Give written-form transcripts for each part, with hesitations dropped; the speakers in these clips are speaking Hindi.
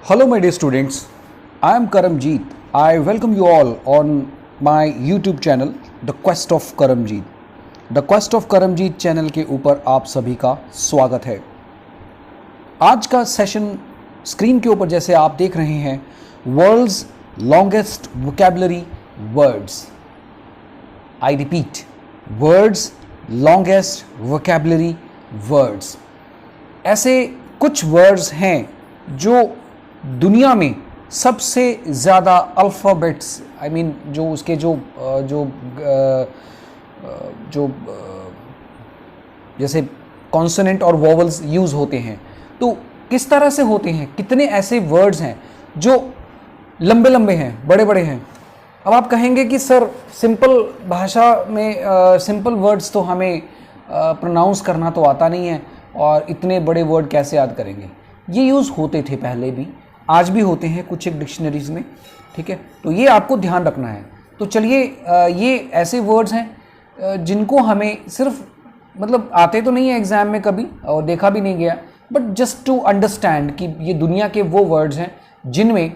Hello, my dear students. I am Karamjeet. I welcome you all on my YouTube channel, The Quest of Karamjeet. The Quest of Karamjeet channel के ऊपर आप सभी का स्वागत है। आज का सेशन स्क्रीन के ऊपर जैसे आप देख रहे हैं, world's longest vocabulary words. I repeat, world's longest vocabulary words. ऐसे कुछ वर्ड्स हैं जो दुनिया में सबसे ज़्यादा अल्फ़ाबेट्स जो उसके जो जैसे कॉन्सोनेंट और वोवल्स यूज़ होते हैं, तो किस तरह से होते हैं, कितने ऐसे वर्ड्स हैं जो लंबे लंबे हैं, बड़े बड़े हैं। अब आप कहेंगे कि सर सिंपल भाषा में सिंपल वर्ड्स तो हमें प्रोनाउंस करना तो आता नहीं है और इतने बड़े वर्ड कैसे याद करेंगे। ये यूज़ होते थे पहले भी, आज भी होते हैं कुछ एक डिक्शनरीज में, ठीक है। तो ये आपको ध्यान रखना है। तो चलिए, ये ऐसे वर्ड्स हैं जिनको हमें सिर्फ आते तो नहीं है एग्ज़ाम में कभी और देखा भी नहीं गया, बट जस्ट टू अंडरस्टैंड कि ये दुनिया के वो वर्ड्स हैं जिनमें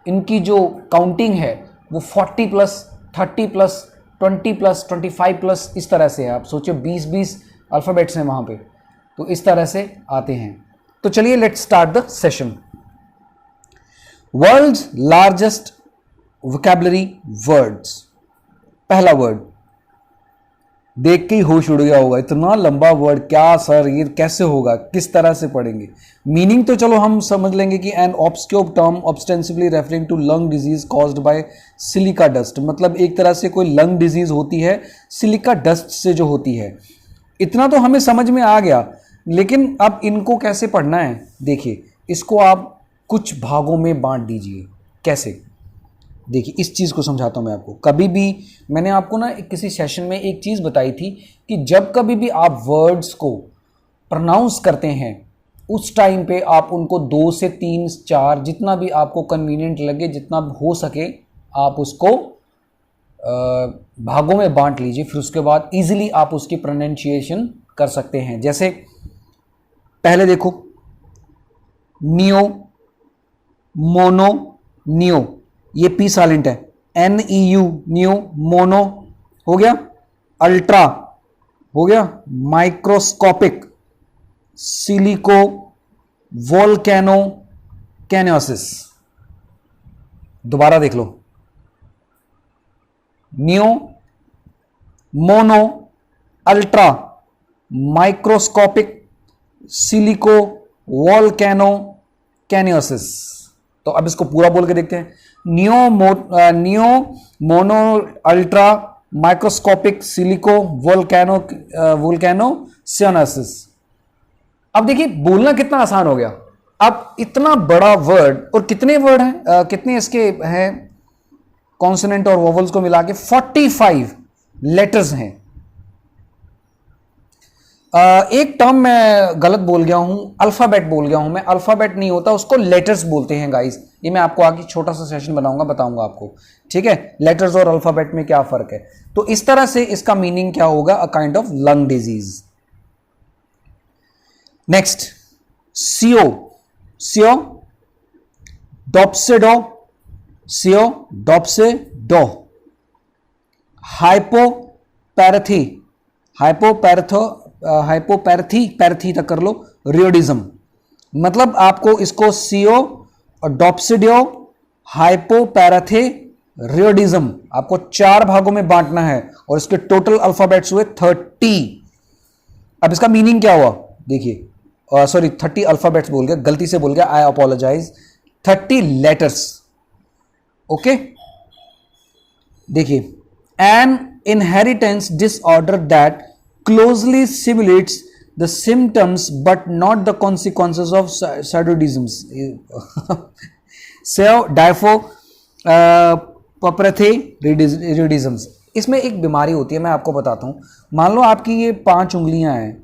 इनकी जो काउंटिंग है वो 40 प्लस, 30 प्लस, 20 प्लस, 25 प्लस इस तरह से है। आप सोचिए 20 अल्फ़ाबेट्स हैं वहाँ पे, तो इस तरह से आते हैं। तो चलिए, let's start the session. World's largest vocabulary words. पहला वर्ड देख के ही होश उड़ गया होगा, इतना लंबा वर्ड, क्या सर ये कैसे होगा, किस तरह से पढ़ेंगे। मीनिंग तो चलो हम समझ लेंगे कि an obscure term ostensibly referring to lung disease caused by silica dust, मतलब एक तरह से कोई लंग डिजीज होती है सिलिका डस्ट से जो होती है। इतना तो हमें समझ में आ गया, लेकिन अब इनको कैसे पढ़ना है देखिए। इसको आप कुछ भागों में बांट दीजिए। कैसे, देखिए इस चीज़ को समझाता हूँ मैं आपको। कभी भी मैंने आपको ना किसी सेशन में एक चीज़ बताई थी कि जब कभी भी आप वर्ड्स को प्रोनाउंस करते हैं उस टाइम पे आप उनको 2 से 3, 4 जितना भी आपको कन्वीनियंट लगे, जितना हो सके आप उसको भागों में बांट लीजिए। फिर उसके बाद इजीली आप उसकी प्रोनाउंसिएशन कर सकते हैं। जैसे पहले देखो, नियो, मोनो, नियो, ये पी साइलेंट है, NEU नियो, मोनो हो गया, अल्ट्रा हो गया, माइक्रोस्कोपिक, सिलिको, वोल्केनो, कैनोसिस। दोबारा देख लो, pneumonoultramicroscopicsilicovolcanoconiosis. तो अब इसको पूरा बोल के देखते हैं। Pneumonoultramicroscopicsilicovolcanoconiosis. अब देखिए बोलना कितना आसान हो गया। अब इतना बड़ा वर्ड, और कितने वर्ड हैं, कितने इसके हैं कॉन्सोनेंट और वोवल्स को मिला के 45 लेटर्स हैं। एक टर्म मैं गलत बोल गया हूं, अल्फाबेट बोल गया हूं मैं। अल्फाबेट नहीं होता, उसको लेटर्स बोलते हैं गाइस। ये मैं आपको आगे छोटा सा सेशन बनाऊंगा, बताऊंगा आपको, ठीक है, लेटर्स और अल्फाबेट में क्या फर्क है। तो इस तरह से इसका मीनिंग क्या होगा, a kind of lung disease. Next, सियो, सियो, डॉप्सेडो, सियो, डॉप्सेडो, हाइपोपैरथी, हाइपोपैरथी, पैरथी तक कर लो, रियोडिज्म। मतलब आपको इसको सियो और डॉप्सिडियो, हाइपोपैरथे, रियोडिज्म आपको 4 भागों में बांटना है और इसके टोटल अल्फाबेट्स हुए 30। अब इसका मीनिंग क्या हुआ देखिए, सॉरी 30 अल्फाबेट्स बोल गया, गलती से बोल गया, आई अपोलोजाइज। 30 letters, okay. देखिए, an inheritance disorder that closely simulates the symptoms but not the consequences of sadisms. Diaphoretisms, इसमें एक बीमारी होती है, मैं आपको बताता हूँ। मान लो आपकी ये 5 उंगलियां हैं,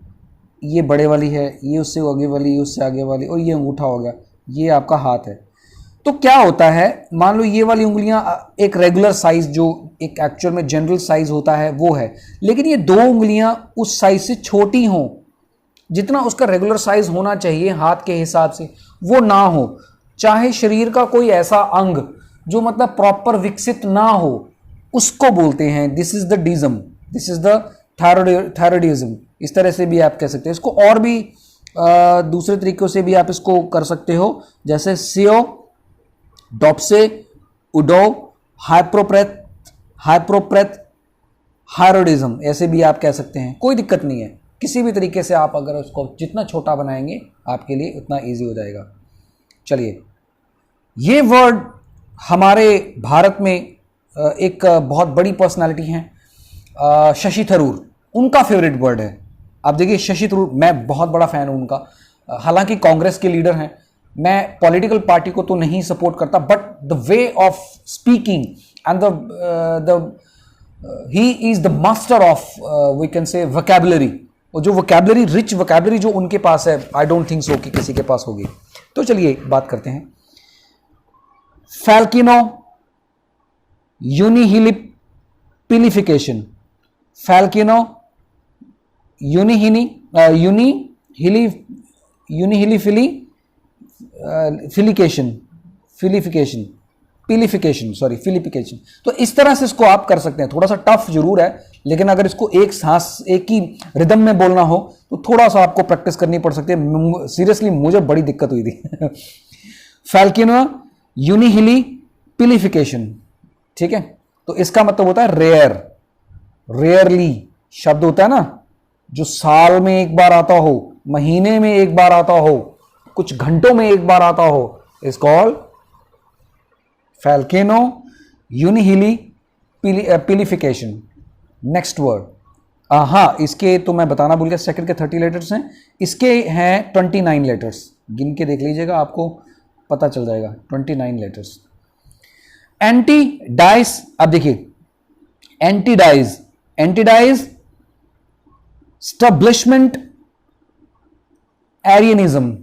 ये बड़े वाली है, ये उससे आगे वाली, ये उससे आगे वाली, और ये अंगूठा हो गया, ये आपका हाथ है। तो क्या होता है, मान लो ये वाली उंगलियां एक रेगुलर साइज, जो एक एक्चुअल में जनरल साइज होता है वो है, लेकिन ये 2 उंगलियां उस साइज से छोटी हों, जितना उसका रेगुलर साइज होना चाहिए हाथ के हिसाब से वो ना हो, चाहे शरीर का कोई ऐसा अंग जो मतलब प्रॉपर विकसित ना हो, उसको बोलते हैं this is the dism, this is the thyroidism. इस तरह से भी आप कह सकते हैं इसको, और भी दूसरे तरीकों से भी आप इसको कर सकते हो, जैसे सियो, डॉप्से, उडो, हाइप्रोप्रेथ, हायरोडिज्म, ऐसे भी आप कह सकते हैं। कोई दिक्कत नहीं है, किसी भी तरीके से आप अगर उसको जितना छोटा बनाएंगे आपके लिए उतना इजी हो जाएगा। चलिए, ये वर्ड हमारे भारत में एक बहुत बड़ी पर्सनालिटी हैं शशि थरूर, उनका फेवरेट वर्ड है। आप देखिए शशि थरूर, मैं बहुत बड़ा फैन हूं उनका, हालांकि कांग्रेस के लीडर हैं। मैं पॉलिटिकल पार्टी को तो नहीं सपोर्ट करता, but the way of speaking and the he is the master of we can say vocabulary, और जो वोकैबुलरी, रिच वोकैबुलरी जो उनके पास है, आई डोंट थिंक सो कि किसी के पास होगी। तो चलिए बात करते हैं। फैल्किनो यूनिहिलिपिलिफिकेशन, फैल्किनो फिलिफिकेशन। तो इस तरह से इसको आप कर सकते हैं। थोड़ा सा टफ जरूर है, लेकिन अगर इसको एक सांस, एक ही रिदम में बोलना हो तो थोड़ा सा आपको प्रैक्टिस करनी पड़ सकती है। सीरियसली मुझे बड़ी दिक्कत हुई थी। फैल्किनो यूनिहिलिपिलिफिकेशन, ठीक है। तो इसका मतलब होता है रेयर, रेयरली शब्द होता है ना, जो साल में एक बार आता हो, महीने में एक बार आता हो, कुछ घंटों में एक बार आता हो, इज कॉल्ड फैल्किनो यूनिहिलिपिलिफिकेशन। नेक्स्ट वर्ड, हाँ, इसके तो मैं बताना भूल गया, सेकंड के 30 लेटर्स हैं, इसके हैं 29 लेटर्स। गिन के देख लीजिएगा, आपको पता चल जाएगा। 29 लेटर्स। एंटी डाइस, अब देखिए antidisestablishmentarianism,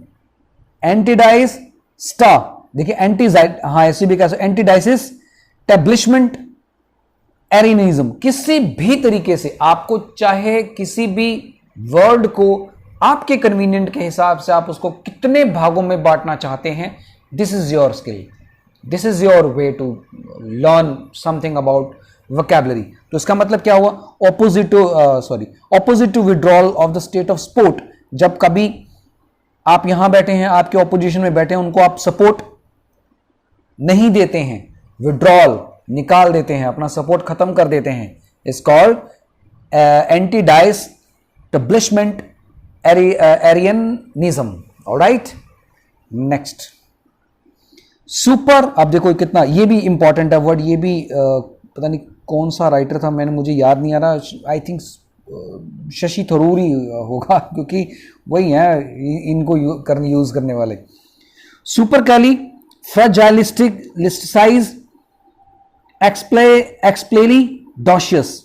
antidisesta, देखिए एंटीजाइड, हाँ ऐसे भी कह सकते, एंटी डाइसिस स्टैब्लिशमेंट एरियनिज्म। किसी भी तरीके से आपको, चाहे किसी भी वर्ड को आपके कन्वीनियंट के हिसाब से आप उसको कितने भागों में बांटना चाहते हैं, this is your skill, this is your way to learn something about vocabulary. तो इसका मतलब क्या हुआ, opposite to withdrawal of the state of support. जब कभी आप यहां बैठे हैं, आपके ऑपोजिशन में बैठे हैं, उनको आप सपोर्ट नहीं देते हैं, विड्रॉल निकाल देते हैं, अपना सपोर्ट खत्म कर देते हैं, is called antidisestablishmentarianism. Alright, next super. अब देखो कितना, ये भी इंपॉर्टेंट है वर्ड, ये भी पता नहीं कौन सा राइटर था, मैंने, मुझे याद नहीं आ रहा, आई थिंक शशि थरूर ही होगा, क्योंकि वही है इनको यूज करने वाले। सुपर कैली फ्रेजाइलिस्टिसाइज एक्सप्लेलिडोशियस,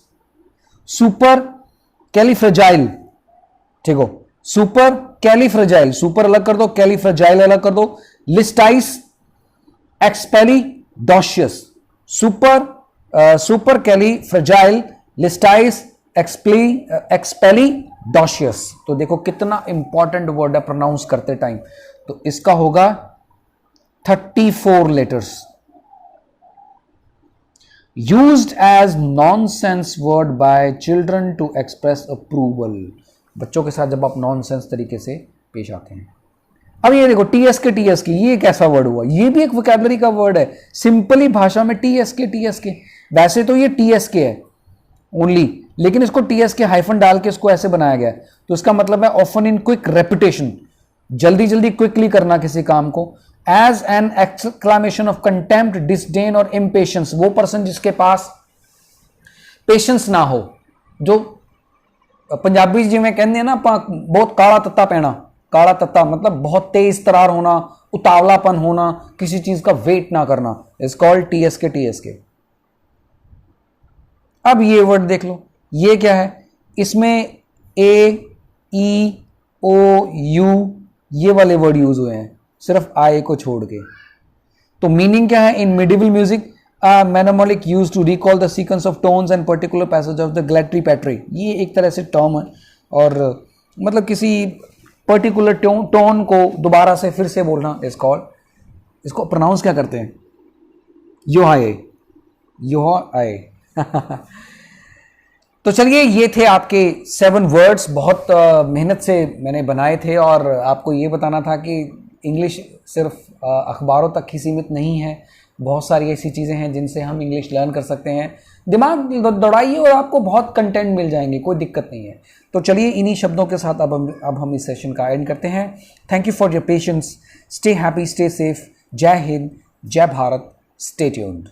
सुपर कैलीफ्रेजाइल, ठीक हो, सुपर कैलीफ्रेजाइल, सुपर अलग कर दो, कैलीफ्रेजाइल अलग कर दो, लिस्टाइस एक्सपेलिडोशियस, सुपर कैलीफ्रेजाइल लिस्टाइस एक्सपेलिडोशियस। तो देखो कितना इंपॉर्टेंट वर्ड है प्रोनाउंस करते टाइम। तो इसका होगा 34 letters. Used as nonsense word by children to express approval. बच्चों के साथ जब आप नॉनसेंस तरीके से पेश आते हैं। अब ये देखो टीएसके, ये कैसा वर्ड हुआ, ये भी एक वोकैबुलरी का वर्ड है। सिंपली भाषा में टीएसके, वैसे तो ये टीएसके है ओनली, लेकिन इसको टीएसके हाइफन डाल के इसको ऐसे बनाया गया। तो इसका मतलब है ऑफन इन क्विक रेपिटेशन, जल्दी जल्दी क्विकली करना किसी काम को। As an exclamation of contempt, disdain और इम्पेशंस, वो पर्सन जिसके पास पेशेंस ना हो, जो पंजाबी जी में कहते हैं ना, बहुत काला तत्ता पैना, काला तत्ता मतलब बहुत तेज तरार होना, उतावलापन होना, किसी चीज का वेट ना करना, इज कॉल्ड टीएसके। अब ये वर्ड देख लो, ये क्या है, इसमें ए, ई, ओ, यू ये वाले वर्ड यूज हुए हैं, सिर्फ आई को छोड़ के। तो मीनिंग क्या है, in medieval music mnemonic use to recall the sequence of tones and particular passage of the ग्लेट्री पैट्री। ये एक तरह से टर्म है, और मतलब किसी पर्टिकुलर टोन को दोबारा से फिर से बोलना इज कॉल्ड इसको प्रोनाउंस क्या करते हैं? योहाए, योहाए। तो चलिए, ये थे आपके 7 वर्ड्स। बहुत मेहनत से मैंने बनाए थे और आपको ये बताना था कि इंग्लिश सिर्फ अखबारों तक ही सीमित नहीं है। बहुत सारी ऐसी चीज़ें हैं जिनसे हम इंग्लिश लर्न कर सकते हैं। दिमाग दौड़ाइए और आपको बहुत कंटेंट मिल जाएंगे, कोई दिक्कत नहीं है। तो चलिए, इन्हीं शब्दों के साथ अब हम इस सेशन का एंड करते हैं। Thank you for your patience. Stay happy, stay safe. जय हिंद, जय भारत। Stay tuned.